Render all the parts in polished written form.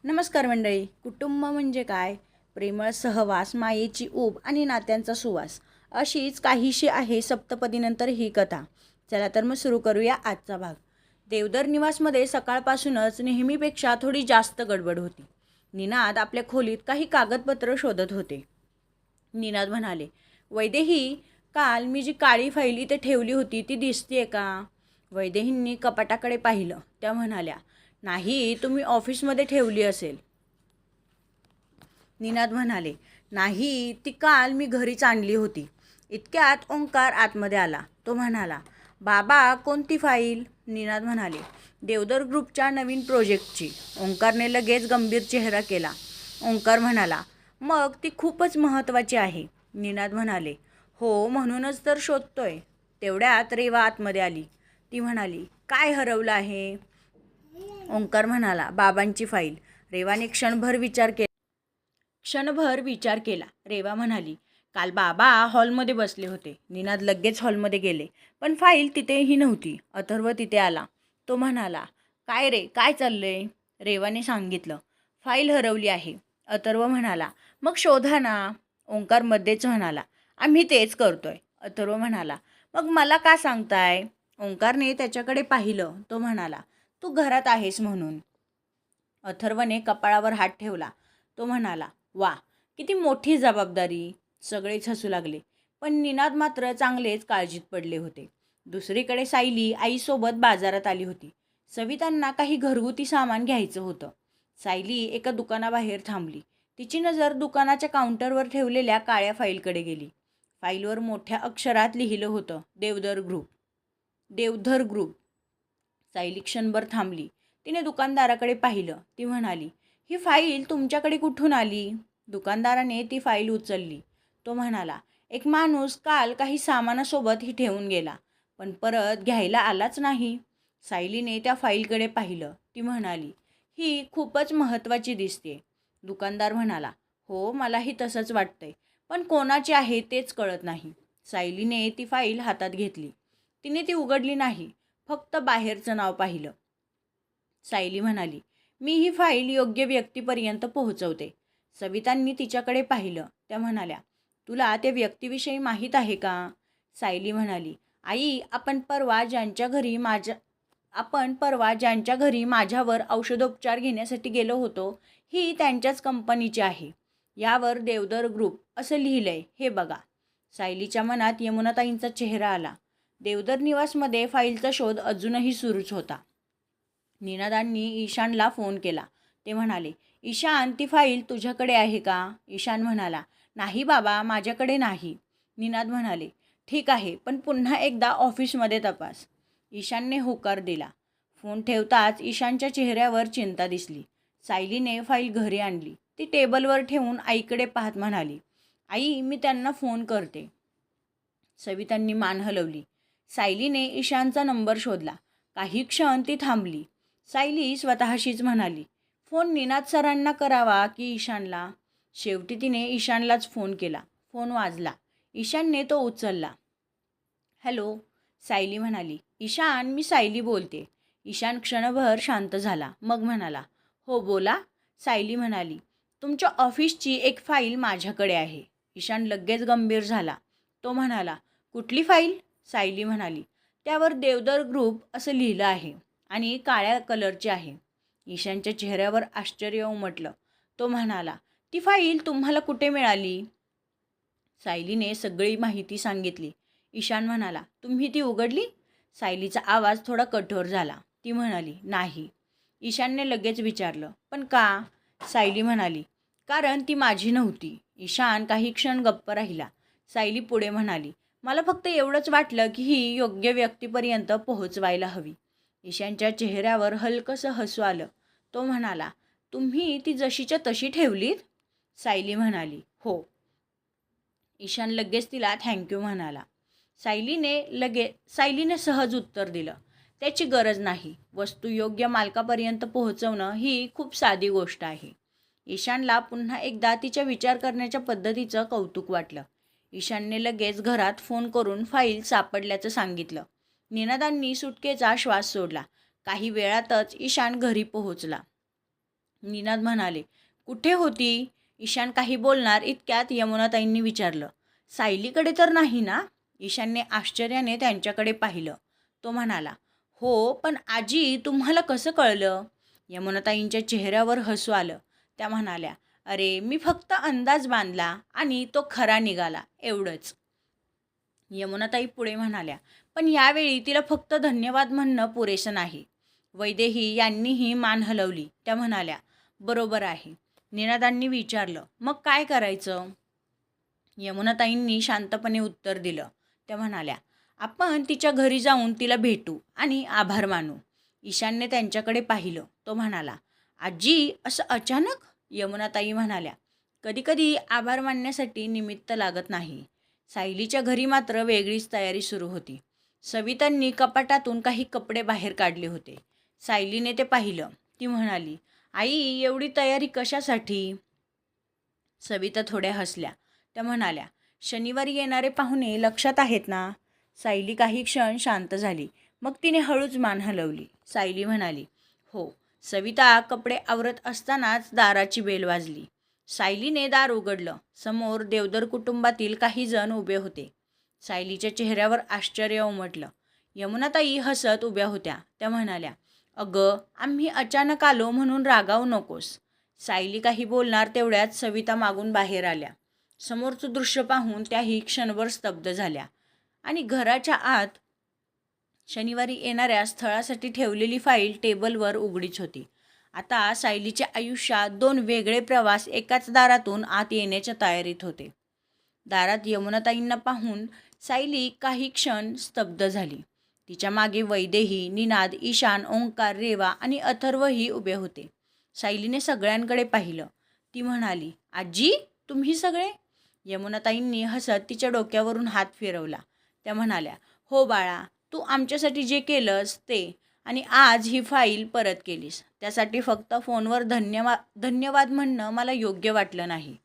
नमस्कार मंडळी. कुटुंब म्हणजे काय? प्रेमळ सहवास, मायेची ऊब आणि नात्यांचा सुवास, अशीच काहीशी आहे सप्तपदीनंतर ही कथा. चला तर मग सुरू करूया आजचा भाग. देवदर निवासमध्ये सकाळपासूनच नेहमीपेक्षा थोडी जास्त गडबड होती. निनाद आपल्या खोलीत काही कागदपत्र शोधत होते. निनाद म्हणाले, वैदेही, काल मी जी काळी फाईल इथे ठेवली होती ती दिसतीये का? वैदेहींनी कपाटाकडे पाहिलं. त्या म्हणाल्या, नाही, तुम्ही ऑफिसमध्ये ठेवली असेल. निनाद म्हणाले, नाही, ती काल मी घरीच आणली होती. इतक्यात ओंकार आतमध्ये आला. तो म्हणाला, बाबा, कोणती फाईल? निनाद म्हणाले, देवदर ग्रुपच्या नवीन प्रोजेक्टची. ओंकारने लगेच गंभीर चेहरा केला. ओंकार म्हणाला, मग ती खूपच महत्त्वाची आहे. निनाद म्हणाले, हो, म्हणूनच तर शोधतोय. तेवढ्यात रेवा आतमध्ये आली. ती म्हणाली, काय हरवलं आहे? ओंकार म्हणाला, बाबांची फाईल. रेवाने क्षणभर विचार केला. रेवा म्हणाली, काल बाबा हॉलमध्ये बसले होते. निनाद लगेच हॉलमध्ये गेले, पण फाईल तिथेही नव्हती. अथर्व तिथे आला. तो म्हणाला, काय रे, काय चाललंय? रेवाने सांगितलं, फाईल हरवली आहे. अथर्व म्हणाला, मग शोधा ना. ओंकार मध्येच म्हणाला, आम्ही तेच करतोय. अथर्व म्हणाला, मग मला का सांगताय? ओंकारने त्याच्याकडे पाहिलं. तो म्हणाला, तू घरात आहेस म्हणून. अथर्वने कपाळावर हात ठेवला. तो म्हणाला, वा, किती मोठी जबाबदारी. सगळेच हसू लागले, पण निनाद मात्र चांगलेच काळजीत पडले होते. दुसरीकडे सायली आईसोबत बाजारात आली होती. सवितांना काही घरगुती सामान घ्यायचं होतं. सायली एका दुकानाबाहेर थांबली. तिची नजर दुकानाच्या काउंटरवर ठेवलेल्या काळ्या फाईलकडे गेली. फाईलवर मोठ्या अक्षरात लिहिलं होतं, देवधर ग्रुप. सायली क्षणभर थांबली. तिने दुकानदाराकडे पाहिलं. ती म्हणाली, ही फाईल तुमच्याकडे कुठून आली? दुकानदाराने ती फाईल उचलली. तो म्हणाला, एक माणूस काल काही सामानासोबत ही ठेवून गेला, पण परत घ्यायला आलाच नाही. सायलीने त्या फाईलकडे पाहिलं. ती म्हणाली, ही खूपच महत्त्वाची दिसते. दुकानदार म्हणाला, हो, मलाही तसंच वाटतंय, पण कोणाची आहे तेच कळत नाही. सायलीने ती फाईल हातात घेतली. तिने ती उघडली नाही, फक्त बाहेरचं नाव पाहिलं. सायली म्हणाली, मी ही फाईल योग्य व्यक्तीपर्यंत पोहोचवते. सवितांनी तिच्याकडे पाहिलं. त्या म्हणाल्या, तुला त्या व्यक्तीविषयी माहीत आहे का? सायली म्हणाली, आई, आपण परवा ज्यांच्या घरी माझ्यावर औषधोपचार घेण्यासाठी गेलो होतो, ही त्यांच्याच कंपनीची आहे. यावर देवदर ग्रुप असं लिहिलंय, हे बघा. सायलीच्या मनात यमुनाताईंचा चेहरा आला. देवदर निवासमध्ये फाईलचा शोध अजूनही सुरूच होता. निनादांनी ईशानला फोन केला. ते म्हणाले, ईशान, ती फाईल तुझ्याकडे आहे का? ईशान म्हणाला, नाही बाबा, माझ्याकडे नाही. निनाद म्हणाले, ठीक आहे, पण पुन्हा एकदा ऑफिसमध्ये तपास. ईशानने होकार दिला. फोन ठेवताच ईशानच्या चेहऱ्यावर चिंता दिसली. सायलीने फाईल घरी आणली. ती टेबलवर ठेवून आईकडे पाहत म्हणाली, आई, मी त्यांना फोन करते. सवितांनी मान हलवली. सायलीने ईशानचा नंबर शोधला. काही क्षण ती थांबली. सायली स्वतःशीच म्हणाली, फोन निनाद सरांना करावा की ईशानला? शेवटी तिने ईशानलाच फोन केला. फोन वाजला. ईशानने तो उचलला. हॅलो, सायली म्हणाली. ईशान, मी सायली बोलते. ईशान क्षणभर शांत झाला. मग म्हणाला, हो, बोला. सायली म्हणाली, तुमच्या ऑफिसची एक फाईल माझ्याकडे आहे. ईशान लगेच गंभीर झाला. तो म्हणाला, कुठली फाईल? सायली म्हणाली, त्यावर देवदर ग्रुप असं लिहिलं आहे आणि काळ्या कलरची आहे. ईशानच्या चेहऱ्यावर आश्चर्य उमटलं. तो म्हणाला, ती फाईल तुम्हाला कुठे मिळाली? सायलीने सगळी माहिती सांगितली. ईशान म्हणाला, तुम्ही ती उघडली? सायलीचा आवाज थोडा कठोर झाला. ती म्हणाली, नाही. ईशानने लगेच विचारलं, पण का? सायली म्हणाली, कारण ती माझी नव्हती. ईशान काही क्षण गप्प राहिला. सायली पुढे म्हणाली, मला फक्त एवढंच वाटलं की ही योग्य व्यक्तीपर्यंत पोहोचवायला हवी. ईशानच्या चेहऱ्यावर हलकंसं हसू आलं. तो म्हणाला, तुम्ही ती जशीच्या तशी ठेवलीत? सायली म्हणाली, हो. ईशान लगेच तिला थँक्यू म्हणाला. सायलीने सहज उत्तर दिलं, त्याची गरज नाही. वस्तू योग्य मालकापर्यंत पोहोचवणं ही खूप साधी गोष्ट आहे. ईशानला पुन्हा एकदा तिच्या विचार करण्याच्या पद्धतीचं कौतुक वाटलं. ईशानने लगेच घरात फोन करून फाईल सापडल्याचं सांगितलं. निनादांनी सुटकेचा श्वास सोडला. काही वेळातच ईशान घरी पोहोचला. निनाद म्हणाले. कुठे होती? ईशान काही बोलणार इतक्यात यमुनाताईंनी विचारलं. सायलीकडे तर नाही ना? ईशानने आश्चर्याने त्यांच्याकडे पाहिलं. तो म्हणाला, हो, पण आजी तुम्हाला कसं कळलं? यमुनाताईंच्या चेहऱ्यावर हसू आलं. त्या म्हणाल्या, अरे मी फक्त अंदाज बांधला आणि तो खरा निघाला, एवढंच. यमुनाताई पुढे म्हणाल्या, पण यावेळी तिला फक्त धन्यवाद म्हणणं पुरेसं नाही. वैदेही यांनीही मान हलवली. त्या म्हणाल्या, बरोबर आहे. निनादांनी विचारलं, मग काय करायचं? यमुनाताईंनी शांतपणे उत्तर दिलं. त्या म्हणाल्या, आपण तिच्या घरी जाऊन तिला भेटू आणि आभार मानू. ईशानने त्यांच्याकडे पाहिलं. तो म्हणाला, आजी असं अचानक? यमुनाताई म्हणाल्या, कधीकधी आभार मानण्यासाठी निमित्त लागत नाही. सायलीच्या घरी मात्र वेगळीच तयारी सुरू होती. सवितांनी कपाटातून काही कपडे बाहेर काढले होते. सायलीने ते पाहिलं. ती म्हणाली, आई एवढी तयारी कशासाठी? सविता थोड्या हसल्या. त्या म्हणाल्या, शनिवारी येणारे पाहुणे लक्षात आहेत ना? सायली काही क्षण शांत झाली. मग तिने हळूच मान हलवली. सायली म्हणाली, हो. सविता कपडे आवरत असतानाच दाराची बेल वाजली. सायलीने दार उघडलं. समोर देवदर कुटुंबातील काही जण उभे होते. सायलीच्या चेहऱ्यावर आश्चर्य उमटलं. यमुनाताई हसत उभ्या होत्या. त्या म्हणाल्या, अगं, आम्ही अचानक आलो म्हणून रागावू नकोस. सायली काही बोलणार तेवढ्यात सविता मागून बाहेर आल्या. समोरचं दृश्य पाहून त्याही क्षणभर स्तब्ध झाल्या आणि घराच्या आत शनिवारी येणाऱ्या स्थळासाठी ठेवलेली फाईल टेबलवर उघडीच होती. आता सायलीच्या आयुष्यात 2 वेगळे प्रवास एकाच दारातून आत येण्याच्या तयारीत होते. दारात यमुनाताईंना पाहून सायली काही क्षण स्तब्ध झाली. तिच्या मागे वैदेही, निनाद, ईशान, ओंकार, रेवा आणि अथर्वही उभे होते. सायलीने सगळ्यांकडे पाहिलं. ती म्हणाली, आजी तुम्ही सगळे? यमुनाताईंनी हसत तिच्या डोक्यावरून हात फिरवला. त्या म्हणाल्या, हो बाळा, तू आमच्यासाठी जे केलंस ते, आणि आज ही फाईल परत केलीस त्यासाठी फक्त फोनवर धन्यवाद म्हणणं मला योग्य वाटलं नाही.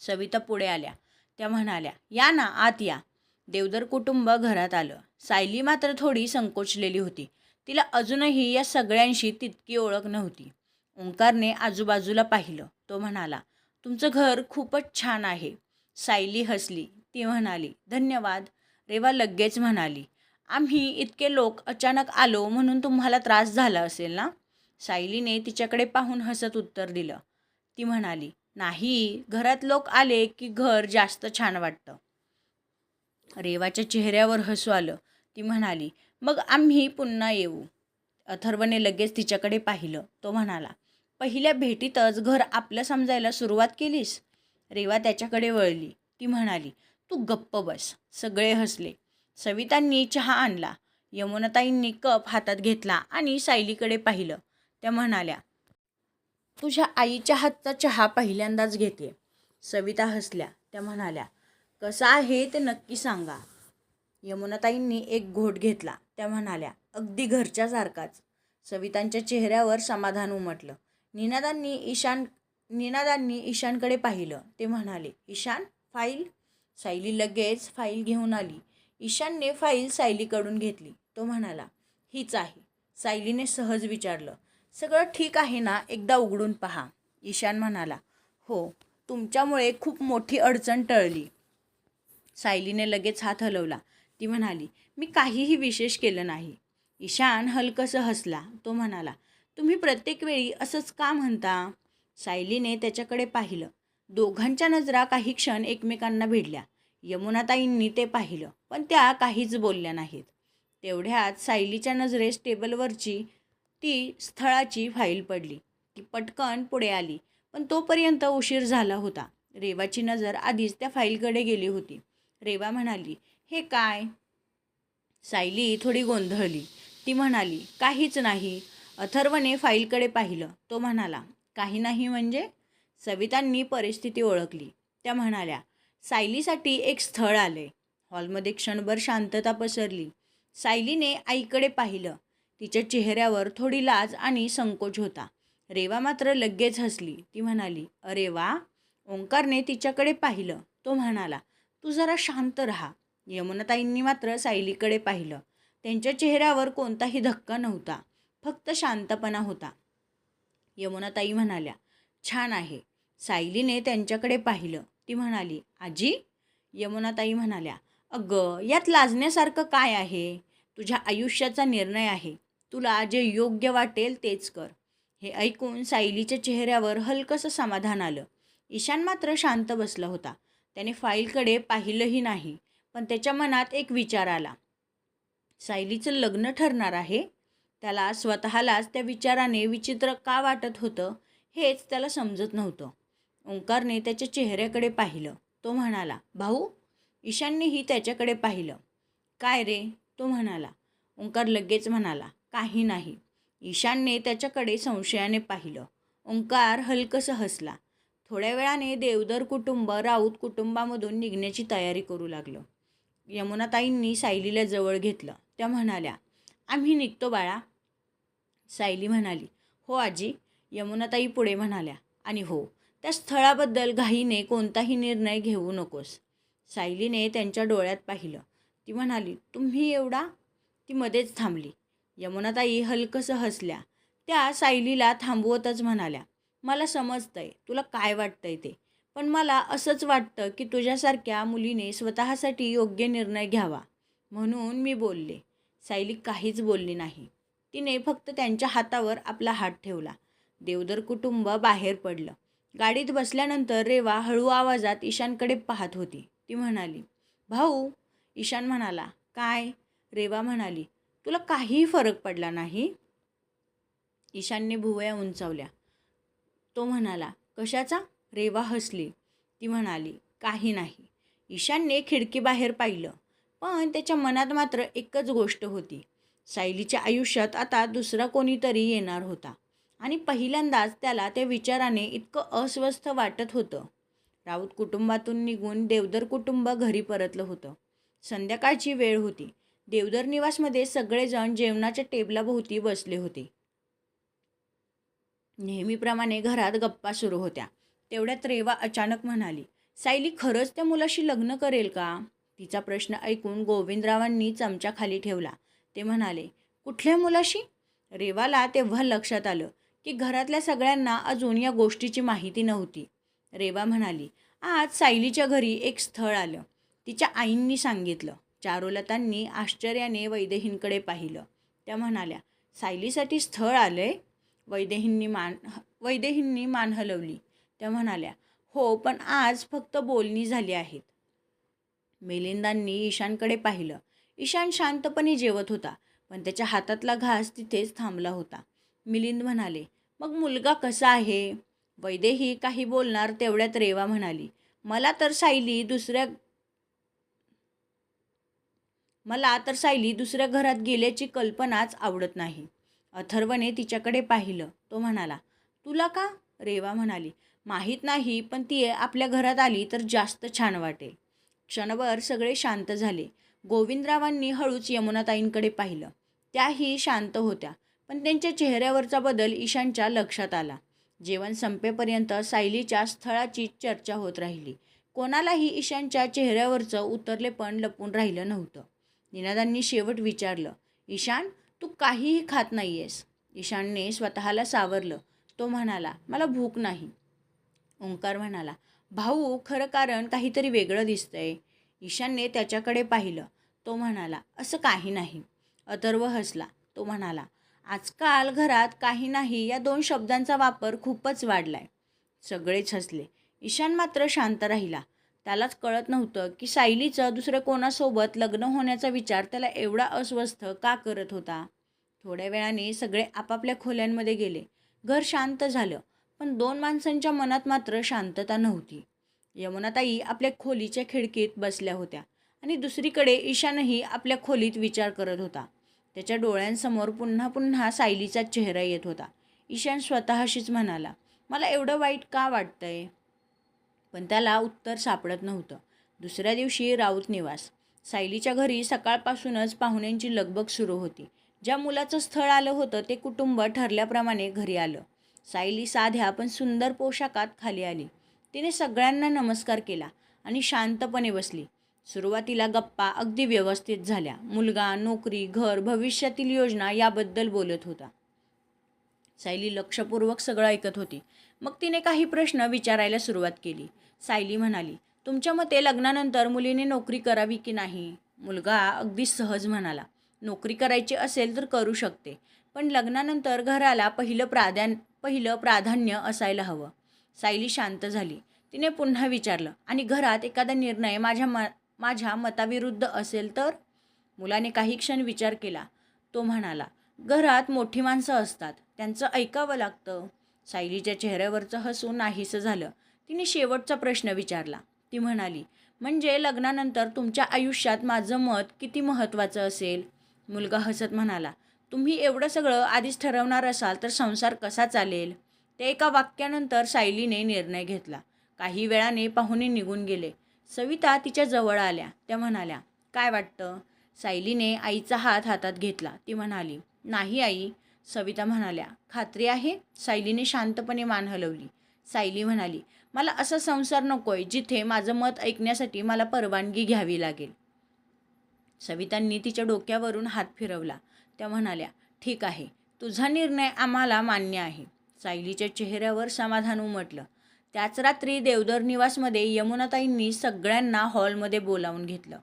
सविता पुढे आल्या. त्या म्हणाल्या, या ना, आत या. देवदर कुटुंब घरात आलं. सायली मात्र थोडी संकोचलेली होती. तिला अजूनही या सगळ्यांशी तितकी ओळख नव्हती. ओंकारने आजूबाजूला पाहिलं. तो म्हणाला, तुमचं घर खूपच छान आहे. सायली हसली. ती म्हणाली, धन्यवाद. रेवा लगेच म्हणाली, आम्ही इतके लोक अचानक आलो म्हणून तुम्हाला त्रास झाला असेल ना? सायलीने तिच्याकडे पाहून हसत उत्तर दिलं. ती म्हणाली, नाही, घरात लोक आले की घर जास्त छान वाटतं. रेवाच्या चेहऱ्यावर हसू आलं. ती म्हणाली, मग आम्ही पुन्हा येऊ. अथर्वने लगेच तिच्याकडे पाहिलं. तो म्हणाला, पहिल्या भेटीतच घर आपलं समजायला सुरुवात केलीस? रेवा त्याच्याकडे वळली. ती म्हणाली, तू गप्प बस. सगळे हसले. सवितांनी चहा आणला. यमुनाताईंनी कप हातात घेतला आणि सायलीकडे पाहिलं. त्या म्हणाल्या, तुझ्या आईच्या हातचा चहा पहिल्यांदाच घेते. सविता हसल्या. त्या म्हणाल्या, कसा आहे ते नक्की सांगा. यमुनाताईंनी एक घोट घेतला. त्या म्हणाल्या, अगदी घरच्यासारखाच. सवितांच्या चेहऱ्यावर समाधान उमटलं. निनादांनी ईशानकडे पाहिलं. ते म्हणाले, ईशान, फाईल? सायली लगेच फाईल घेऊन आली. ईशानने फाईल सायलीकडून घेतली. तो म्हणाला, हीच आहे. सायलीने सहज विचारलं, सगळं ठीक आहे ना? एकदा उघडून पहा. ईशान म्हणाला, हो, तुमच्यामुळे खूप मोठी अडचण टळली. सायलीने लगेच हात हलवला. ती म्हणाली, मी काहीही विशेष केलं नाही. ईशान हलकसं हसला. तो म्हणाला, तुम्ही प्रत्येक वेळी असंच का म्हणता? सायलीने त्याच्याकडे पाहिलं. दोघांच्या नजरा काही क्षण एकमेकांना भिडल्या. यमुनाताईंनी ते पाहिलं, पण त्या काहीच बोलल्या नाहीत. तेवढ्यात सायलीच्या नजरेस टेबलवरची ती स्थळाची फाईल पडली. ती पटकन पुढे आली, पण तोपर्यंत उशीर झाला होता. रेवाची नजर आधीच त्या फाईलकडे गेली होती. रेवा म्हणाली, हे काय? सायली थोडी गोंधळली. ती म्हणाली, काहीच नाही. अथर्वने फाईलकडे पाहिलं. तो म्हणाला, काही नाही म्हणजे? सवितांनी परिस्थिती ओळखली. त्या म्हणाल्या, सायलीसाठी एक स्थळ आले. हॉलमध्ये क्षणभर शांतता पसरली. सायलीने आईकडे पाहिलं. तिच्या चेहऱ्यावर थोडी लाज आणि संकोच होता. रेवा मात्र लगेच हसली. ती म्हणाली, अरे वा. ओंकारने तिच्याकडे पाहिलं. तो म्हणाला, तू जरा शांत राहा. यमुनाताईंनी मात्र सायलीकडे पाहिलं. त्यांच्या चेहऱ्यावर कोणताही धक्का नव्हता, फक्त शांतपणा होता. यमुनाताई म्हणाल्या, छान आहे. सायलीने त्यांच्याकडे पाहिलं. ती म्हणाली, आजी? यमुनाताई म्हणाल्या, अगं, यात लाजण्यासारखं काय आहे? तुझ्या आयुष्याचा निर्णय आहे. तुला जे योग्य वाटेल तेच कर. हे ऐकून सायलीच्या चेहऱ्यावर हलकंसं समाधान आलं. ईशान मात्र शांत बसला होता. त्याने फाईलकडे पाहिलंही नाही. पण त्याच्या मनात एक विचार आला. सायलीचं लग्न ठरणार आहे? त्याला स्वतःलाच त्या विचाराने विचित्र का वाटत होतं हेच त्याला समजत नव्हतं. ओंकारने त्याच्या चेहऱ्याकडे पाहिलं. तो म्हणाला, भाऊ? ईशाननेही त्याच्याकडे पाहिलं. काय रे? तो म्हणाला. ओंकार लगेच म्हणाला, काही नाही. ईशानने त्याच्याकडे संशयाने पाहिलं. ओंकार हलकंसं हसला. थोड्या वेळाने देवधर कुटुंब राऊत कुटुंबामधून निघण्याची तयारी करू लागलं. यमुनाताईंनी सायलीला जवळ घेतलं. त्या म्हणाल्या, आम्ही निघतो बाळा. सायली म्हणाली, हो आजी. यमुनाताई पुढे म्हणाल्या, आणि हो, त्या स्थळाबद्दल घाईने कोणताही निर्णय घेऊ नकोस. सायलीने त्यांच्या डोळ्यात पाहिलं. ती म्हणाली, तुम्ही एवढा? ती मध्येच थांबली. यमुनाताई हलकंसं हसल्या. त्या सायलीला थांबवतच म्हणाल्या, मला समजतंय तुला काय वाटतंय ते, पण मला असंच वाटतं की तुझ्यासारख्या मुलीने स्वतःसाठी योग्य निर्णय घ्यावा, म्हणून मी बोलले. सायली काहीच बोलली नाही. तिने फक्त त्यांच्या हातावर आपला हात ठेवला. देवधर कुटुंब बाहेर पडलं. गाडीत बसल्यानंतर रेवा हळू आवाजात ईशानकडे पाहत होती. ती म्हणाली, भाऊ? ईशान म्हणाला, काय? रेवा म्हणाली, तुला काहीही फरक पडला नाही? ईशानने भुवया उंचावल्या. तो म्हणाला, कशाचा? रेवा हसली. ती म्हणाली, काही नाही. ईशानने खिडकीबाहेर पाहिलं. पण त्याच्या मनात मात्र एकच गोष्ट होती. सायलीच्या आयुष्यात आता दुसरा कोणीतरी येणार होता. आणि पहिल्यांदाच त्याला त्या विचाराने इतकं अस्वस्थ वाटत होतं. राऊत कुटुंबातून निघून देवधर कुटुंब घरी परतलं होतं. संध्याकाळची वेळ होती. देवधर निवासमध्ये सगळेजण जेवणाच्या टेबलाभोवती बसले होते. नेहमीप्रमाणे घरात गप्पा सुरू होत्या. तेवढ्यात रेवा अचानक म्हणाली, सायली खरंच त्या मुलाशी लग्न करेल का? तिचा प्रश्न ऐकून गोविंदरावांनी चमचा खाली ठेवला. ते म्हणाले, कुठल्या मुलाशी? रेवाला तेव्हा लक्षात आलं की घरातल्या सगळ्यांना अजून या गोष्टीची माहिती नव्हती. रेवा म्हणाली, आज सायलीच्या घरी एक स्थळ आलं. तिच्या आईंनी सांगितलं. चारुलतांनी आश्चर्याने वैदेहींकडे पाहिलं. त्या म्हणाल्या, सायलीसाठी स्थळ आलंय? वैदेहींनी मान हलवली. त्या म्हणाल्या, हो, पण आज फक्त बोलणी झाली आहेत. मिलिंदांनी ईशानकडे पाहिलं. ईशान शांतपणे जेवत होता, पण त्याच्या हातातला घास तिथेच थांबला होता. मिलिंद म्हणाले, मग मुलगा कसा आहे? वैदेही काही बोलणार तेवढ्यात रेवा म्हणाली, मला तर सायली दुसऱ्या घरात गेल्याची कल्पनाच आवडत नाही. अथर्वने तिच्याकडे पाहिलं. तो म्हणाला, तुला का? रेवा म्हणाली, माहीत नाही, पण ती आपल्या घरात आली तर जास्त छान वाटेल. क्षणभर सगळे शांत झाले. गोविंदरावांनी हळूच यमुनाताईंकडे पाहिलं. त्याही शांत होत्या, पण त्यांच्या चेहऱ्यावरचा बदल ईशानच्या लक्षात आला. जेवण संपेपर्यंत सायलीच्या स्थळाची चर्चा होत राहिली. कोणालाही ईशानच्या चेहऱ्यावरचं उतरलेपण लपून राहिलं नव्हतं. निनादांनी शेवट विचारलं, ईशान, तू काहीही खात नाहीयेस? ईशानने स्वतःला सावरलं. तो म्हणाला, मला भूक नाही. ओंकार म्हणाला, भाऊ, खरं कारण काहीतरी वेगळं दिसतंय. ईशानने त्याच्याकडे पाहिलं. तो म्हणाला, असं काही नाही. अथर्व हसला. तो म्हणाला, आजकाल घरात काही नाही या 2 शब्दांचा वापर खूपच वाढलाय. सगळेच हसले. ईशान मात्र शांत राहिला. त्यालाच कळत नव्हतं की सायलीचं दुसऱ्या कोणासोबत लग्न होण्याचा विचार त्याला एवढा अस्वस्थ का करत होता. थोड्या वेळाने सगळे आपापल्या खोल्यांमध्ये गेले. घर शांत झालं, पण 2 माणसांच्या मनात मात्र शांतता नव्हती. यमुनाताई आपल्या खोलीच्या खिडकीत बसल्या होत्या आणि दुसरीकडे ईशानही आपल्या खोलीत विचार करत होता. त्याच्या डोळ्यांसमोर पुन्हा पुन्हा सायलीचा चेहरा येत होता. ईशान स्वतःशीच म्हणाला, मला एवढं वाईट का वाटतंय? पण त्याला उत्तर सापडत नव्हतं. दुसऱ्या दिवशी राऊत निवास. सायलीच्या घरी सकाळपासूनच पाहुण्यांची लगबग सुरू होती. ज्या मुलाचं स्थळ आलं होतं ते कुटुंब ठरल्याप्रमाणे घरी आलं. सायली साध्या पण सुंदर पोशाखात खाली आली. तिने सगळ्यांना नमस्कार केला आणि शांतपणे बसली. सुरुवातीला गप्पा अगदी व्यवस्थित झाल्या. मुलगा, नोकरी, घर, भविष्यातील योजना याबद्दल बोलत होता. सायली लक्षपूर्वक सगळं ऐकत होती. मग तिने काही प्रश्न विचारायला सुरुवात केली. सायली म्हणाली, तुमच्या मते लग्नानंतर मुलीने नोकरी करावी की नाही? मुलगा अगदी सहज म्हणाला, नोकरी करायची असेल तर करू शकते, पण लग्नानंतर घराला पहिलं प्राधान्य असायला हवं. सायली शांत झाली. तिने पुन्हा विचारलं, आणि घरात एखादा निर्णय माझ्या मताविरुद्ध असेल तर? मुलाने काही क्षण विचार केला. तो म्हणाला, घरात मोठी माणसं असतात, त्यांचं ऐकावं लागतं. सायलीच्या चेहऱ्यावरचं हसू नाहीसं झालं. तिने शेवटचा प्रश्न विचारला. ती म्हणाली, म्हणजे लग्नानंतर तुमच्या आयुष्यात माझं मत किती महत्त्वाचं असेल? मुलगा हसत म्हणाला, तुम्ही एवढं सगळं आधीच ठरवणार असाल तर संसार कसा चालेल? त्या एका वाक्यानंतर सायलीने निर्णय घेतला. काही वेळाने पाहुणे निघून गेले. सविता तिच्या जवळ आल्या. त्या म्हणाल्या, काय वाटतं? सायलीने आईचा हात हातात घेतला. ती म्हणाली, नाही आई. सविता म्हणाल्या, खात्री आहे? सायलीने शांतपणे मान हलवली. सायली म्हणाली, मला असा संसार नकोय जिथे माझं मत ऐकण्यासाठी मला परवानगी घ्यावी लागेल. सवितांनी तिच्या डोक्यावरून हात फिरवला. त्या म्हणाल्या, ठीक आहे, तुझा निर्णय आम्हाला मान्य आहे. सायलीच्या चेहऱ्यावर समाधान उमटलं. त्याच रात्री देवदर निवासमध्ये यमुनाताईंनी सगळ्यांना हॉलमध्ये बोलावून घेतलं.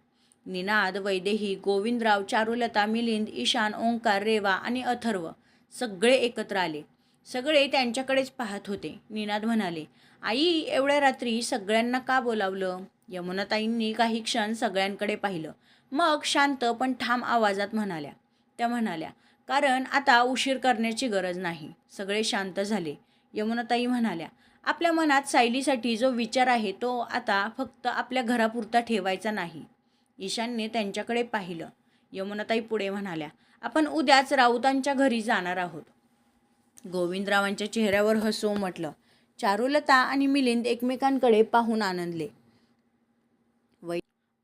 निनाद, वैदेही, गोविंदराव, चारुलता, मिलिंद, ईशान, ओंकार, रेवा आणि अथर्व सगळे एकत्र आले. सगळे त्यांच्याकडेच पाहत होते. निनाद म्हणाले, आई, एवढ्या रात्री सगळ्यांना का बोलावलं? यमुनाताईंनी काही क्षण सगळ्यांकडे पाहिलं. मग शांत पण ठाम आवाजात म्हणाल्या. त्या म्हणाल्या, कारण आता उशीर करण्याची गरज नाही. सगळे शांत झाले. यमुनाताई म्हणाल्या, आपल्या मनात सायलीसाठी जो विचार आहे तो आता फक्त आपल्या घरापुरता ठेवायचा नाही. ईशानने त्यांच्याकडे पाहिलं. यमुनाताई पुढे म्हणाल्या, आपण उद्याच राऊतांच्या घरी जाणार आहोत. गोविंदरावांच्या चेहऱ्यावर हसू उमटलं. चारुलता आणि मिलिंद एकमेकांकडे पाहून आनंदले.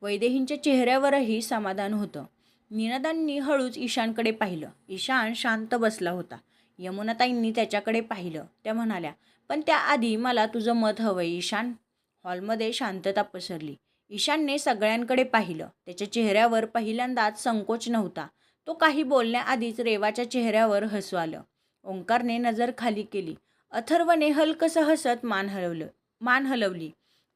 वैदेहींच्या चेहऱ्यावरही समाधान होतं. निनादांनी हळूच ईशानकडे पाहिलं. ईशान शांत बसला होता. यमुनाताईंनी त्याच्याकडे पाहिलं. त्या म्हणाल्या, पण त्याआधी मला तुझं मत हवंय ईशान. हॉलमध्ये शांतता पसरली. ईशानने सगळ्यांकडे पाहिलं. त्याच्या चेहऱ्यावर पहिल्यांदाच संकोच नव्हता. तो काही बोलण्याआधीच रेवाच्या चेहऱ्यावर हसू आलं. ओंकारने नजर खाली केली. अथर्वने हलकसं हसत मान हलवली,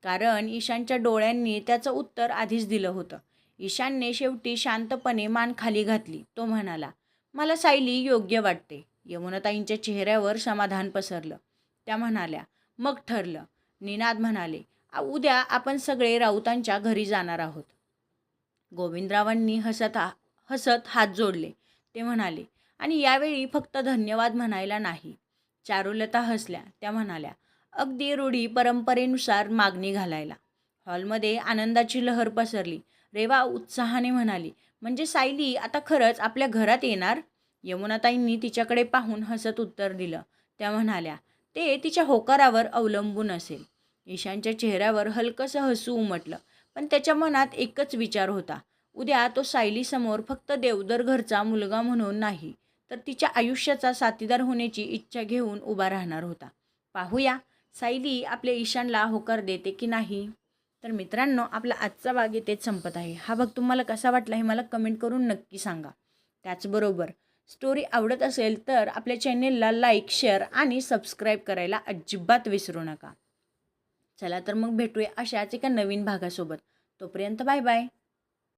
कारण ईशानच्या डोळ्यांनी त्याचं उत्तर आधीच दिलं होतं. ईशानने शेवटी शांतपणे मान खाली घातली. तो म्हणाला, मला सायली योग्य वाटते. यमुनाताईंच्या चेहऱ्यावर समाधान पसरलं. त्या म्हणाल्या, मग ठरलं. निनाद म्हणाले, उद्या आपण सगळे राऊतांच्या घरी जाणार आहोत. गोविंदरावांनी हसत हात जोडले. ते म्हणाले, आणि यावेळी फक्त धन्यवाद म्हणायला नाही. चारुलता हसल्या. त्या म्हणाल्या, अगदी रूढी परंपरेनुसार मागणी घालायला. हॉलमध्ये आनंदाची लहर पसरली. रेवा उत्साहाने म्हणाली, म्हणजे सायली आता खरंच आपल्या घरात येणार? यमुनाताईंनी तिच्याकडे पाहून हसत उत्तर दिलं. त्या म्हणाल्या, ते तिच्या होकारावर अवलंबून असेल. ईशानच्या चेहऱ्यावर हलकंसं हसू उमटलं, पण त्याच्या मनात एकच विचार होता. उद्या तो सायलीसमोर फक्त देवदर घरचा मुलगा म्हणून नाही, तर तिच्या आयुष्याचा साथीदार होण्याची इच्छा घेऊन उभा राहणार होता. पाहूया सायली आपल्या ईशानला होकार देते की नाही. तर मित्रांनो, आपला आजचा भाग इथेच संपत आहे. हा भाग तुम्हाला कसा वाटला हे मला कमेंट करून नक्की सांगा. त्याचबरोबर स्टोरी आवडत असेल तर आपल्या चॅनेलला लाईक, शेअर आणि सबस्क्राईब करायला अजिबात विसरू नका. चला तर मग भेटूया अशाच एका नवीन भागासोबत. तोपर्यंत बाय बाय.